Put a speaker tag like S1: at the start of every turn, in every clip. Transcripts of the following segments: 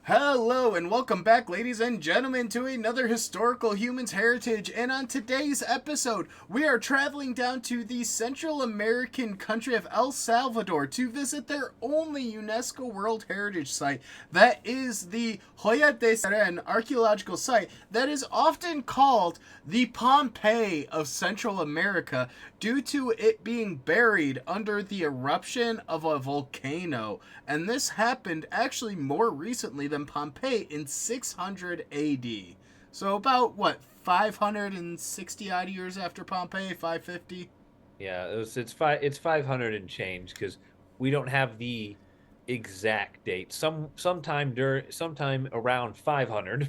S1: Hello and welcome back, ladies and gentlemen, to another Historical Humans Heritage. And on today's episode, we are traveling down to the Central American country of El Salvador to visit their only UNESCO World Heritage Site. That is the Joya de Cerén archaeological site that is often called the Pompeii of Central America due to it being buried under the eruption of a volcano. And this happened actually more recently than Pompeii in 600 AD. So about what, 560 odd years after Pompeii, 550?
S2: Yeah, it's 500 and change because we don't have the exact date. Sometime around 500, a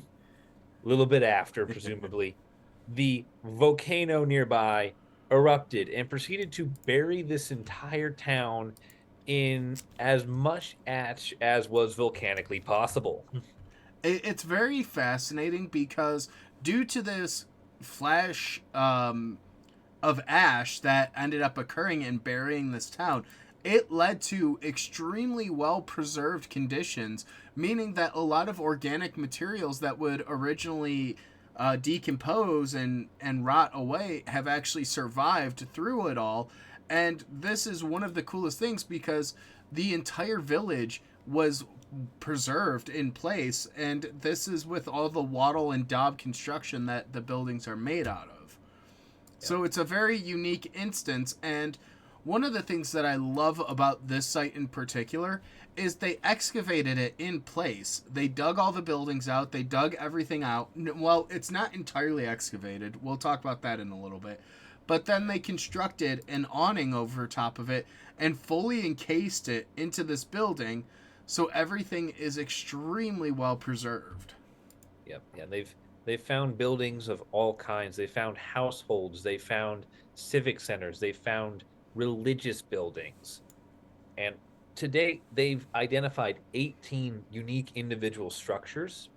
S2: little bit after presumably, the volcano nearby erupted and proceeded to bury this entire town in as much ash as was volcanically possible.
S1: It's very fascinating because due to this flash of ash that ended up occurring and burying this town, it led to extremely well preserved conditions, meaning that a lot of organic materials that would originally decompose and rot away have actually survived through it all. And this is one of the coolest things because the entire village was preserved in place, and this is with all the wattle and daub construction that the buildings are made out of.
S2: Yep.
S1: So it's a very unique instance, and one of the things that I love about this site in particular is they excavated it in place. They dug all the buildings out, they dug everything out. Well, it's not entirely excavated. We'll talk about that in a little bit. But then they constructed an awning over top of it and fully encased it into this building, so everything is extremely well preserved.
S2: Yep. Yeah, they've found buildings of all kinds. They found households, they found civic centers, they found religious buildings. And to date, they've identified 18 unique individual structures,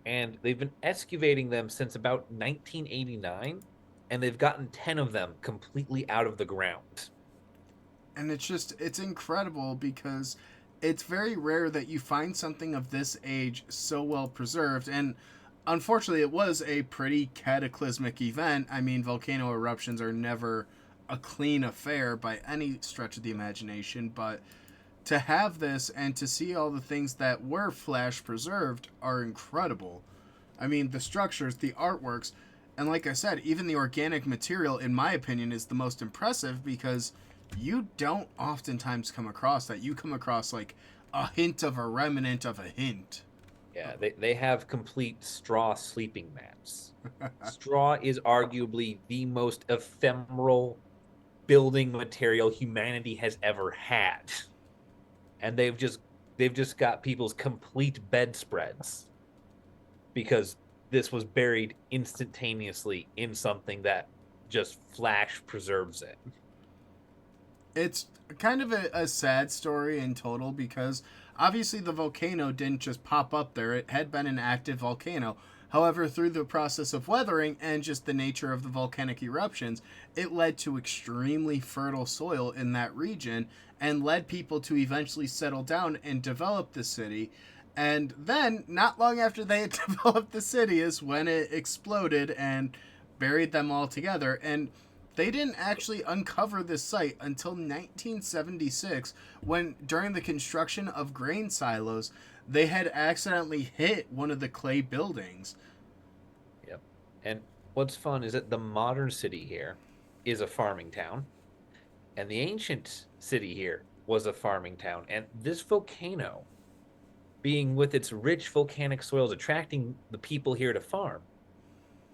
S2: and they've been excavating them since about 1989, and they've gotten 10 of them completely out of the ground.
S1: And it's incredible because it's very rare that you find something of this age so well preserved. And unfortunately, it was a pretty cataclysmic event. I mean, volcano eruptions are never a clean affair by any stretch of the imagination, but to have this and to see all the things that were flash preserved are incredible. I mean, the structures, the artworks, and like I said, even the organic material, in my opinion, is the most impressive because you don't oftentimes come across that. You come across like a hint of a remnant of a hint.
S2: Yeah, they have complete straw sleeping mats. Straw is arguably the most ephemeral building material humanity has ever had. And they've just got people's complete bedspreads because this was buried instantaneously in something that just flash preserves it.
S1: It's kind of a sad story in total because obviously the volcano didn't just pop up there. It had been an active volcano. However, through the process of weathering and just the nature of the volcanic eruptions, it led to extremely fertile soil in that region and led people to eventually settle down and develop the city. And then, not long after they had developed the city, is when it exploded and buried them all together. And they didn't actually uncover this site until 1976 when, during the construction of grain silos, they had accidentally hit one of the clay buildings.
S2: Yep. And what's fun is that the modern city here is a farming town, and the ancient city here was a farming town. And this volcano, being with its rich volcanic soils, attracting the people here to farm,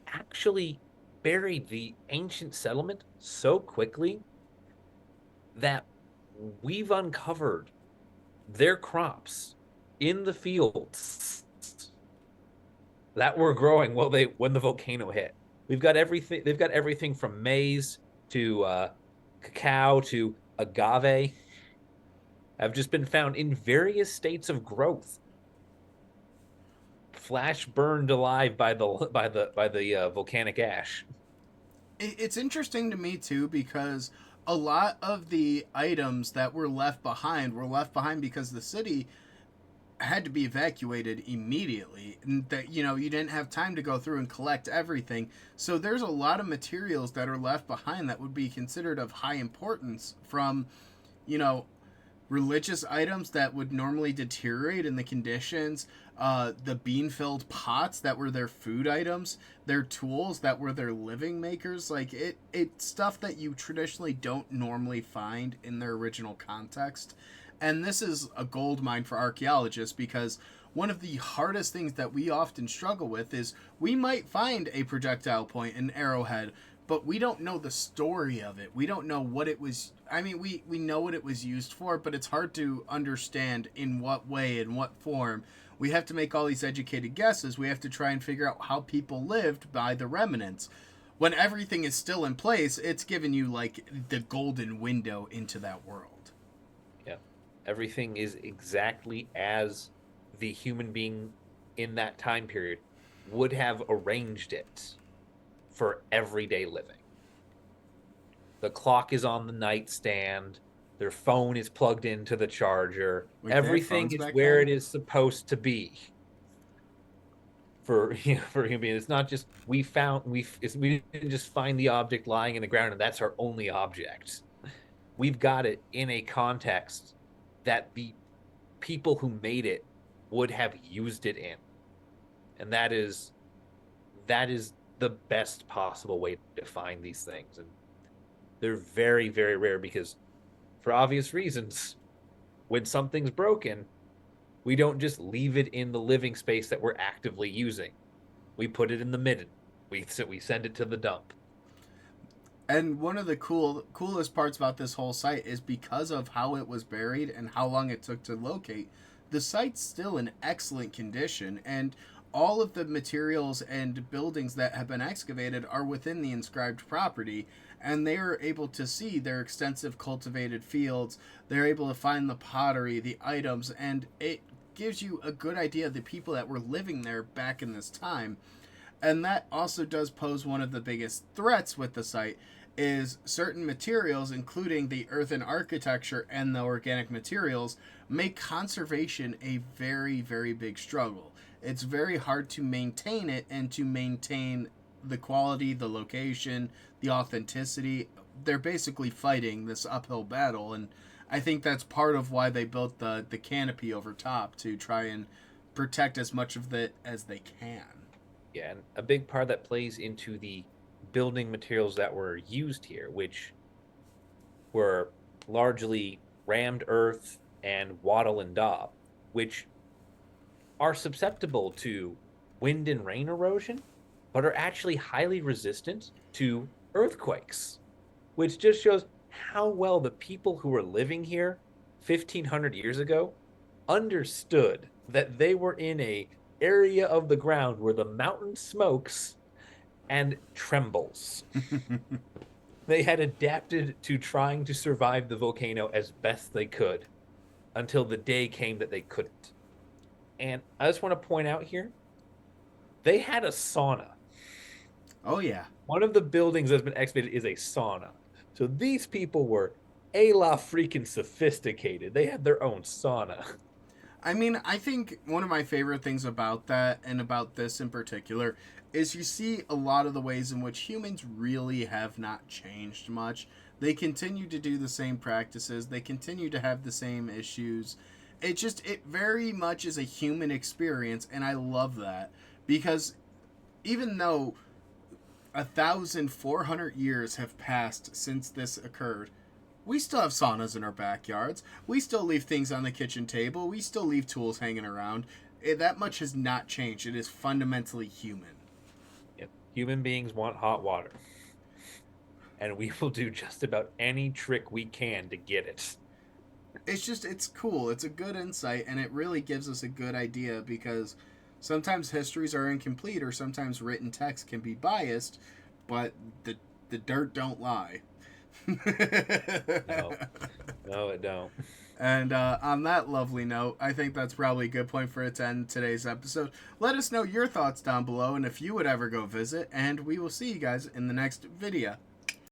S2: actually buried the ancient settlement so quickly that we've uncovered their crops in the fields that were growing when the volcano hit. We've got everything. They've got everything from maize to cacao to agave have just been found in various states of growth, flash burned alive by the volcanic ash.
S1: It's interesting to me too because a lot of the items that were left behind because the city had to be evacuated immediately, and that you didn't have time to go through and collect everything. So there's a lot of materials that are left behind that would be considered of high importance, from you know religious items that would normally deteriorate in the conditions, the bean filled pots that were their food items, their tools that were their living makers. Like it's stuff that you traditionally don't normally find in their original context. And this is a gold mine for archaeologists, because one of the hardest things that we often struggle with is we might find a projectile point, an arrowhead, but we don't know the story of it. We don't know what it was. I mean, we know what it was used for, but it's hard to understand in what way, in what form. We have to make all these educated guesses. We have to try and figure out how people lived by the remnants. When everything is still in place, it's given you like the golden window into that world.
S2: Yeah. Everything is exactly as the human being in that time period would have arranged it for everyday living. The clock is on the nightstand. Their phone is plugged into the charger.
S1: Wait, they had
S2: Everything
S1: phones
S2: is
S1: back
S2: where
S1: then?
S2: it is supposed to be for for human beings. It's not just we didn't just find the object lying in the ground and that's our only object. We've got it in a context that the people who made it would have used it in, and that is the best possible way to find these things. And they're very, very rare because, for obvious reasons, when something's broken, we don't just leave it in the living space that we're actively using. We put it in the midden. We send it to the dump.
S1: And one of the coolest parts about this whole site is, because of how it was buried and how long it took to locate, the site's still in excellent condition, and all of the materials and buildings that have been excavated are within the inscribed property, and they are able to see their extensive cultivated fields. They're able to find the pottery, the items, and it gives you a good idea of the people that were living there back in this time. And that also does pose one of the biggest threats with the site, is certain materials, including the earthen architecture and the organic materials, make conservation a very, very big struggle. It's very hard to maintain it and to maintain the quality, the location, the authenticity. They're basically fighting this uphill battle, and I think that's part of why they built the canopy over top, to try and protect as much of it as they can.
S2: Yeah, and a big part that plays into the building materials that were used here, which were largely rammed earth and wattle and daub, which are susceptible to wind and rain erosion, but are actually highly resistant to earthquakes, which just shows how well the people who were living here 1,500 years ago understood that they were in a area of the ground where the mountain smokes and trembles. They had adapted to trying to survive the volcano as best they could until the day came that they couldn't. And I just want to point out here, they had a sauna.
S1: Oh yeah.
S2: One of the buildings that's been excavated is a sauna. So these people were a la freaking sophisticated. They had their own sauna.
S1: I mean, I think one of my favorite things about that, and about this in particular, is you see a lot of the ways in which humans really have not changed much. They continue to do the same practices, they continue to have the same issues. It very much is a human experience, and I love that, because even though 1,400 years have passed since this occurred, we still have saunas in our backyards. We still leave things on the kitchen table. We still leave tools hanging around. That much has not changed. It is fundamentally human.
S2: Yep. Human beings want hot water. And we will do just about any trick we can to get it.
S1: It's cool. It's a good insight, and it really gives us a good idea, because sometimes histories are incomplete, or sometimes written text can be biased, but the dirt don't lie.
S2: No, no, it don't.
S1: And on that lovely note, I think that's probably a good point for it to end today's episode. Let us know your thoughts down below, and if you would ever go visit, and we will see you guys in the next video.